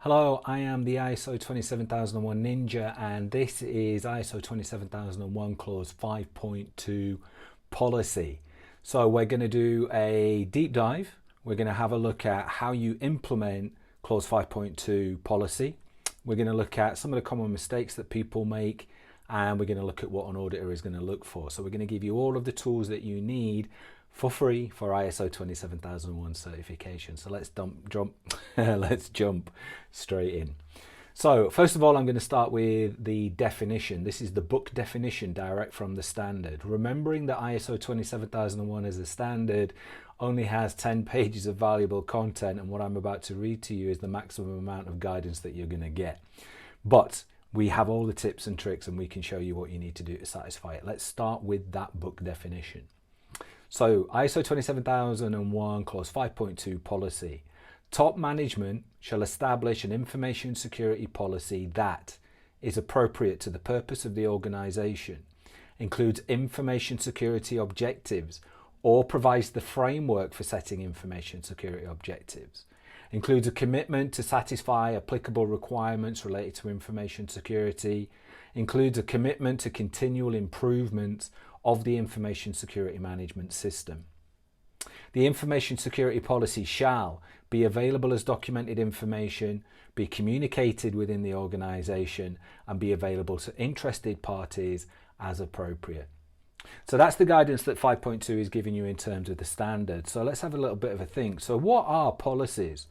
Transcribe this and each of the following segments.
Hello, I am the ISO 27001 Ninja, and this is ISO 27001 clause 5.2 policy. So we're going to do a deep dive. We're going to have a look at how you implement clause 5.2 policy. We're going to look at some of the common mistakes that people make, and we're going to look at what an auditor is going to look for. So we're going to give you all of the tools that you need for free for ISO 27001 certification. So let's jump straight in. So first of all, I'm going to start with the definition. This is the book definition direct from the standard. Remembering that ISO 27001 as a standard only has 10 pages of valuable content, and what I'm about to read to you is the maximum amount of guidance that you're going to get. But we have all the tips and tricks, and we can show you what you need to do to satisfy it. Let's start with that book definition. So ISO 27001 clause 5.2 policy. Top management shall establish an information security policy that is appropriate to the purpose of the organization, includes information security objectives, or provides the framework for setting information security objectives, includes a commitment to satisfy applicable requirements related to information security, includes a commitment to continual improvement of the information security management system. The information security policy shall be available as documented information, be communicated within the organisation, and be available to interested parties as appropriate. So that's the guidance that 5.2 is giving you in terms of the standard. So let's have a little bit of a think. So what are policies?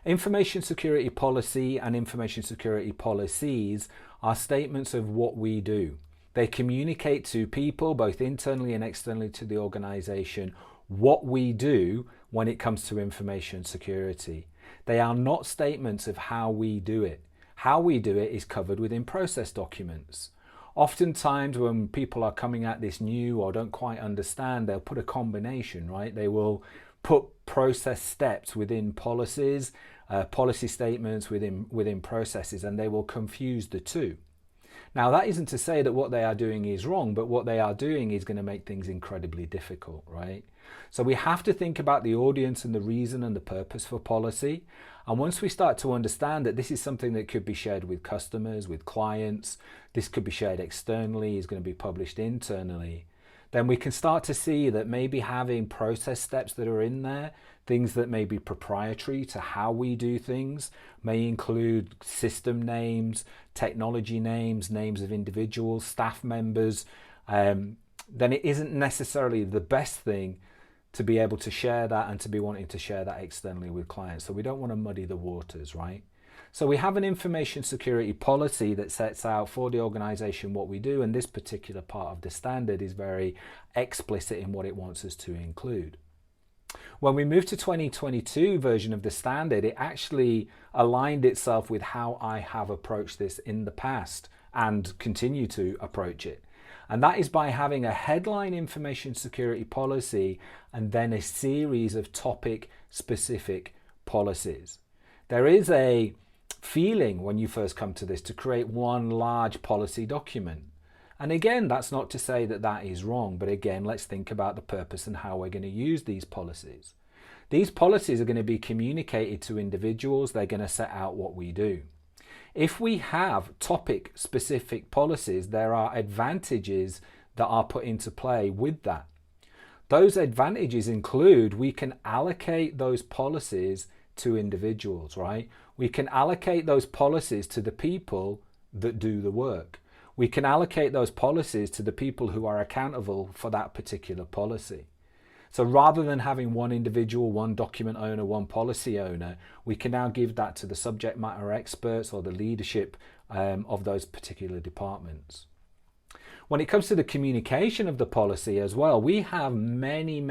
Information security policy and information security policies are statements of what we do. They communicate to people, both internally and externally to the organisation, what we do when it comes to information security. They are not statements of how we do it. How we do it is covered within process documents. Oftentimes when people are coming at this new or don't quite understand, they'll put a combination, right? They will put process steps within policies, policy statements within processes, and they will confuse the two. Now, that isn't to say that what they are doing is wrong, but what they are doing is going to make things incredibly difficult, right? So we have to think about the audience and the reason and the purpose for policy. And once we start to understand that this is something that could be shared with customers, with clients, this could be shared externally, is going to be published internally, then we can start to see that maybe having process steps that are in there, things that may be proprietary to how we do things, may include system names, technology names, names of individuals, staff members, then it isn't necessarily the best thing to be able to share that and to be wanting to share that externally with clients. So we don't want to muddy the waters, right? So we have an information security policy that sets out for the organization what we do, and this particular part of the standard is very explicit in what it wants us to include. When we moved to 2022 version of the standard, it actually aligned itself with how I have approached this in the past and continue to approach it. And that is by having a headline information security policy and then a series of topic specific policies. There is a feeling when you first come to this to create one large policy document. And again, that's not to say that that is wrong, but again, let's think about the purpose and how we're going to use these policies. These policies are going to be communicated to individuals. They're going to set out what we do. If we have topic specific policies, there are advantages that are put into play with that. Those advantages include we can allocate those policies to individuals, right? We can allocate those policies to the people that do the work. We can allocate those policies to the people who are accountable for that particular policy. So rather than having one individual, one document owner, one policy owner, we can now give that to the subject matter experts or the leadership of those particular departments. When it comes to the communication of the policy as well, we have many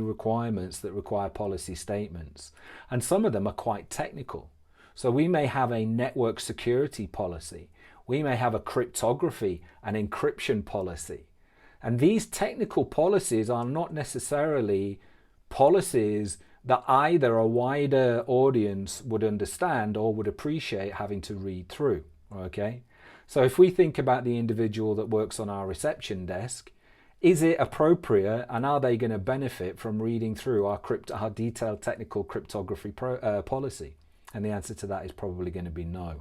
requirements that require policy statements, and some of them are quite technical. So we may have a network security policy. We may have a cryptography and encryption policy. And these technical policies are not necessarily policies that either a wider audience would understand or would appreciate having to read through, okay? So if we think about the individual that works on our reception desk, is it appropriate and are they going to benefit from reading through our detailed technical cryptography policy? And the answer to that is probably going to be no.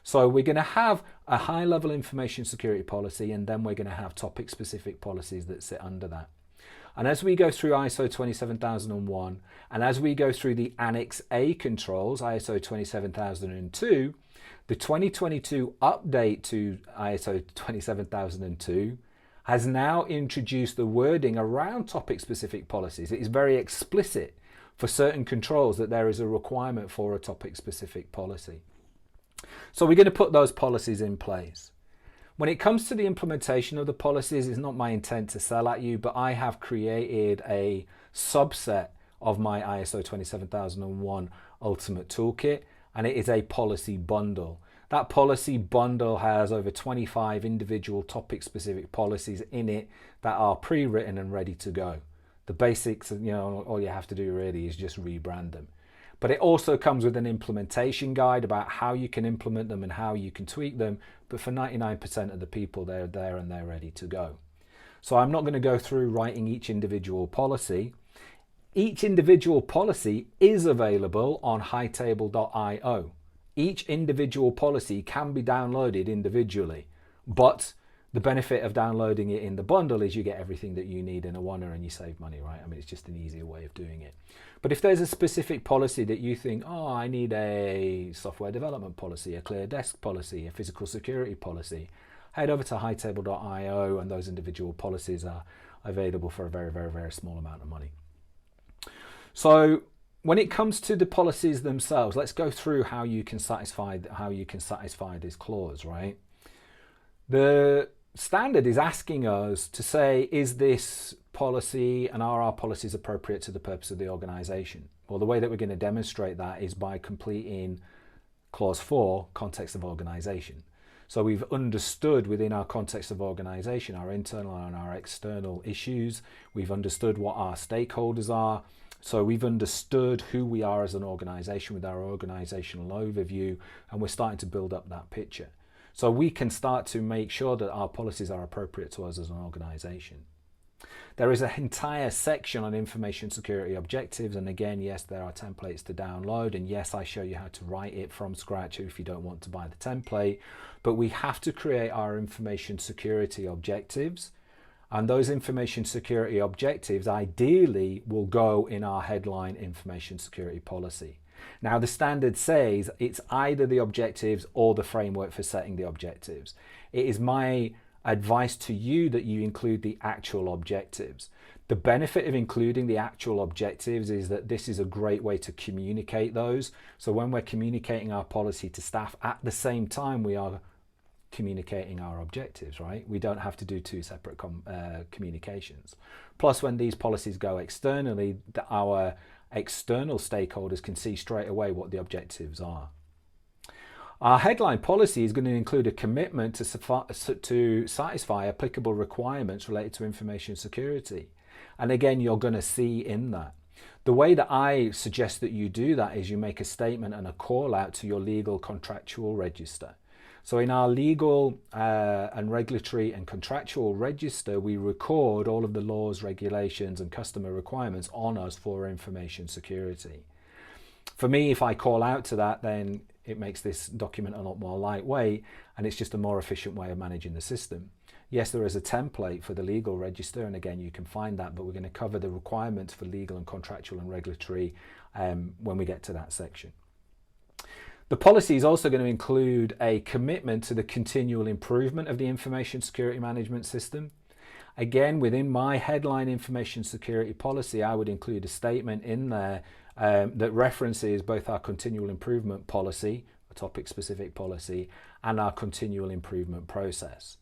So we're going to have a high-level information security policy, and then we're going to have topic-specific policies that sit under that. And as we go through ISO 27001, and as we go through the Annex A controls, ISO 27002, the 2022 update to ISO 27002 has now introduced the wording around topic-specific policies. It is very explicit for certain controls that there is a requirement for a topic-specific policy. So we're going to put those policies in place. When it comes to the implementation of the policies, it's not my intent to sell at you, but I have created a subset of my ISO 27001 Ultimate Toolkit, and it is a policy bundle. That policy bundle has over 25 individual topic-specific policies in it that are pre-written and ready to go. The basics, all you have to do really is just rebrand them. But it also comes with an implementation guide about how you can implement them and how you can tweak them. But for 99% of the people, they're there and they're ready to go. So I'm not going to go through writing each individual policy. Each individual policy is available on hightable.io. Each individual policy can be downloaded individually, but the benefit of downloading it in the bundle is you get everything that you need in a oneer and you save money, right? I mean, it's just an easier way of doing it. But if there's a specific policy that you think, oh, I need a software development policy, a clear desk policy, a physical security policy, head over to hightable.io, and those individual policies are available for a very, very, very small amount of money. So when it comes to the policies themselves, let's go through how you can satisfy this clause, right? The standard is asking us to say, is this policy and are our policies appropriate to the purpose of the organization? Well, the way that we're going to demonstrate that is by completing clause 4, context of organization. So we've understood within our context of organization, our internal and our external issues. We've understood what our stakeholders are. So we've understood who we are as an organization with our organizational overview, and we're starting to build up that picture. So we can start to make sure that our policies are appropriate to us as an organization. There is an entire section on information security objectives, and again, yes, there are templates to download, and yes, I show you how to write it from scratch if you don't want to buy the template, but we have to create our information security objectives, and those information security objectives ideally will go in our headline information security policy. Now, the standard says it's either the objectives or the framework for setting the objectives. It is my advice to you that you include the actual objectives. The benefit of including the actual objectives is that this is a great way to communicate those. So when we're communicating our policy to staff, at the same time we are communicating our objectives, right? We don't have to do two separate communications. Plus, when these policies go externally, our external stakeholders can see straight away what the objectives are. Our headline policy is going to include a commitment to satisfy applicable requirements related to information security. And again, you're going to see in that. The way that I suggest that you do that is you make a statement and a call out to your legal contractual register. So in our legal and regulatory and contractual register, we record all of the laws, regulations and customer requirements on us for information security. For me, if I call out to that, then it makes this document a lot more lightweight, and it's just a more efficient way of managing the system. Yes, there is a template for the legal register, and again, you can find that, but we're going to cover the requirements for legal and contractual and regulatory when we get to that section. The policy is also going to include a commitment to the continual improvement of the information security management system. Again, within my headline information security policy, I would include a statement in there that references both our continual improvement policy, a topic-specific policy, and our continual improvement process.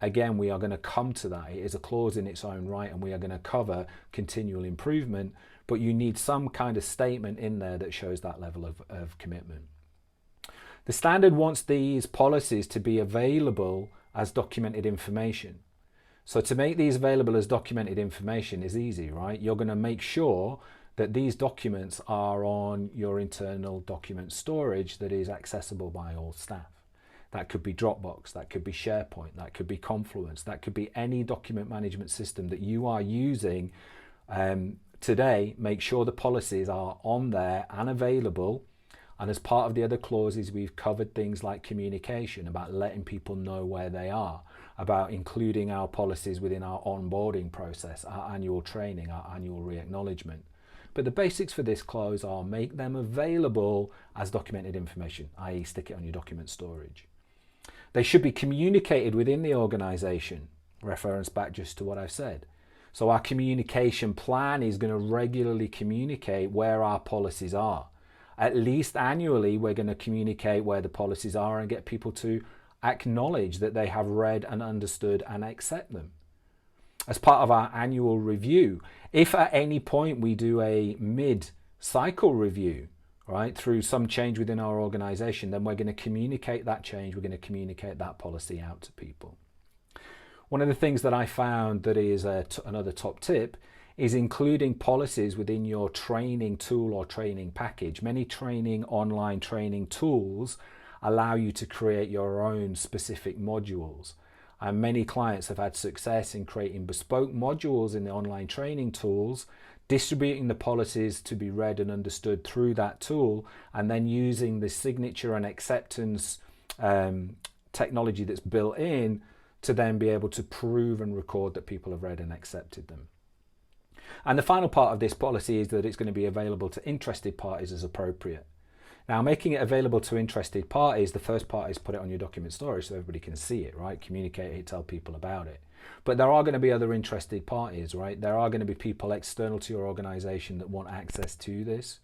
Again, we are going to come to that. It is a clause in its own right, and we are going to cover continual improvement, but you need some kind of statement in there that shows that level of commitment. The standard wants these policies to be available as documented information. So to make these available as documented information is easy, right? You're going to make sure that these documents are on your internal document storage that is accessible by all staff. That could be Dropbox, that could be SharePoint, that could be Confluence, that could be any document management system that you are using today. Make sure the policies are on there and available. And as part of the other clauses, we've covered things like communication, about letting people know where they are, about including our policies within our onboarding process, our annual training, our annual re-acknowledgement. But the basics for this clause are make them available as documented information, i.e. stick it on your document storage. They should be communicated within the organisation, reference back just to what I've said. So our communication plan is going to regularly communicate where our policies are. At least annually, we're going to communicate where the policies are and get people to acknowledge that they have read and understood and accept them. As part of our annual review, if at any point we do a mid-cycle review, right, through some change within our organization, then we're going to communicate that change, we're going to communicate that policy out to people. One of the things that I found that is another top tip is including policies within your training tool or training package. Many online training tools allow you to create your own specific modules. And many clients have had success in creating bespoke modules in the online training tools, distributing the policies to be read and understood through that tool, and then using the signature and acceptance technology that's built in to then be able to prove and record that people have read and accepted them. And the final part of this policy is that it's going to be available to interested parties as appropriate. Now, making it available to interested parties, the first part is put it on your document storage so everybody can see it, right? Communicate it, tell people about it. But there are going to be other interested parties, right? There are going to be people external to your organization that want access to this.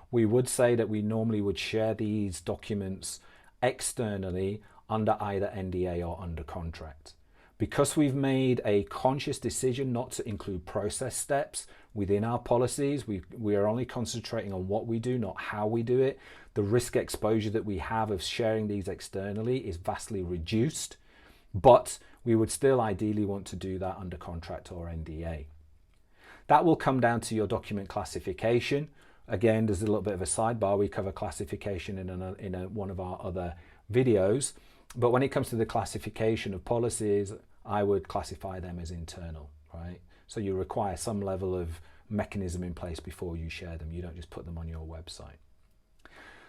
We would say that we normally would share these documents externally under either NDA or under contract. Because we've made a conscious decision not to include process steps within our policies, we are only concentrating on what we do, not how we do it. The risk exposure that we have of sharing these externally is vastly reduced, but we would still ideally want to do that under contract or NDA. That will come down to your document classification. Again, there's a little bit of a sidebar. We cover classification in one of our other videos. But when it comes to the classification of policies, I would classify them as internal, right? So you require some level of mechanism in place before you share them. You don't just put them on your website.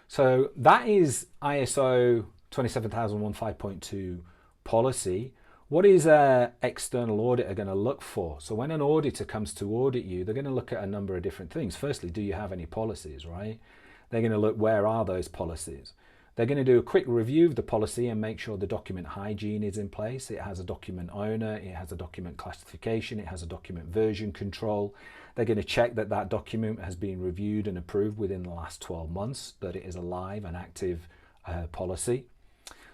So that is ISO 27001 5.2 policy. What is an external auditor going to look for? So when an auditor comes to audit you, they're going to look at a number of different things. Firstly, do you have any policies, right? They're going to look, where are those policies? They're going to do a quick review of the policy and make sure the document hygiene is in place. It has a document owner, it has a document classification, it has a document version control. They're going to check that that document has been reviewed and approved within the last 12 months, that it is a live and active policy.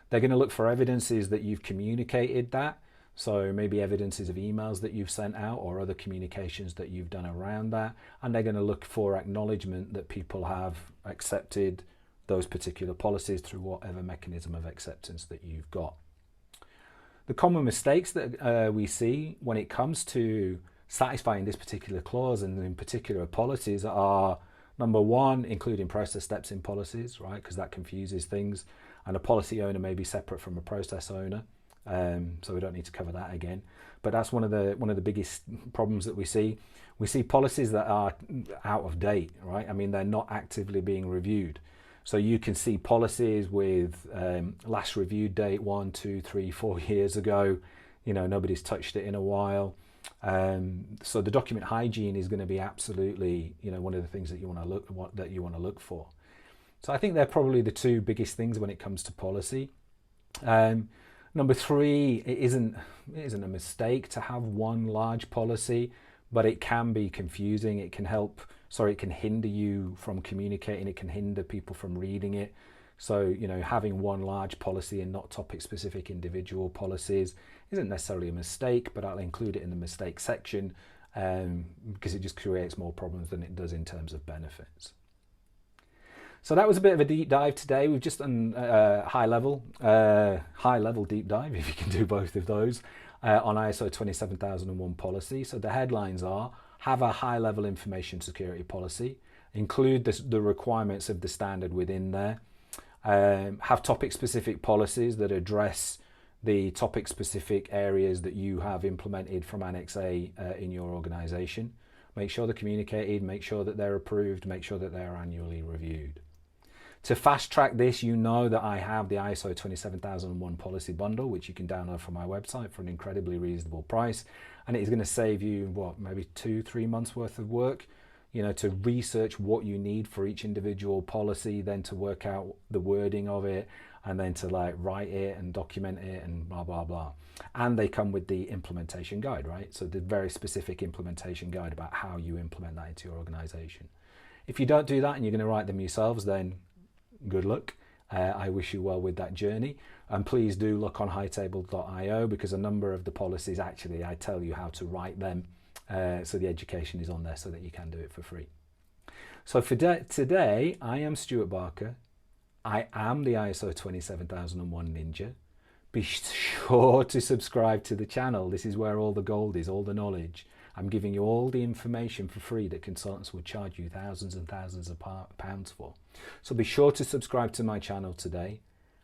They're going to look for evidences that you've communicated that. So maybe evidences of emails that you've sent out or other communications that you've done around that. And they're going to look for acknowledgement that people have accepted those particular policies through whatever mechanism of acceptance that you've got. The common mistakes that we see when it comes to satisfying this particular clause and in particular policies are, number one, including process steps in policies, right? Because that confuses things. And a policy owner may be separate from a process owner. So we don't need to cover that again. But that's one of the biggest problems that we see. We see policies that are out of date, right? I mean, they're not actively being reviewed. So you can see policies with last reviewed date 1, 2, 3, 4 years ago. You know, nobody's touched it in a while. So the document hygiene is going to be absolutely, you know, one of the things that you want to look for. So I think they're probably the two biggest things when it comes to policy. Number three, it isn't a mistake to have one large policy, but it can be confusing. It can hinder you from communicating. It can hinder people from reading it. So, you know, having one large policy and not topic-specific individual policies isn't necessarily a mistake, but I'll include it in the mistake section because it just creates more problems than it does in terms of benefits. So that was a bit of a deep dive today. We've just done high level deep dive, if you can do both of those, on ISO 27001 policy. So the headlines are: have a high level information security policy, include the requirements of the standard within there, have topic specific policies that address the topic specific areas that you have implemented from Annex A in your organization. Make sure they're communicated, make sure that they're approved, make sure that they're annually reviewed. To fast track this, you know that I have the ISO 27001 policy bundle, which you can download from my website for an incredibly reasonable price. And it is going to save you, what, maybe 2-3 months worth of work, you know, to research what you need for each individual policy, then to work out the wording of it, and then to like write it and document it and blah, blah, blah. And they come with the implementation guide, right? So the very specific implementation guide about how you implement that into your organization. If you don't do that and you're going to write them yourselves, then good luck. I wish you well with that journey. And please do look on hightable.io, because a number of the policies, actually, I tell you how to write them. So the education is on there so that you can do it for free. So for today, I am Stuart Barker. I am the ISO 27001 Ninja. Be sure to subscribe to the channel. This is where all the gold is, all the knowledge. I'm giving you all the information for free that consultants would charge you thousands and thousands of pounds for. So be sure to subscribe to my channel today.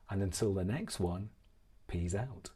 And until the next one, peace out.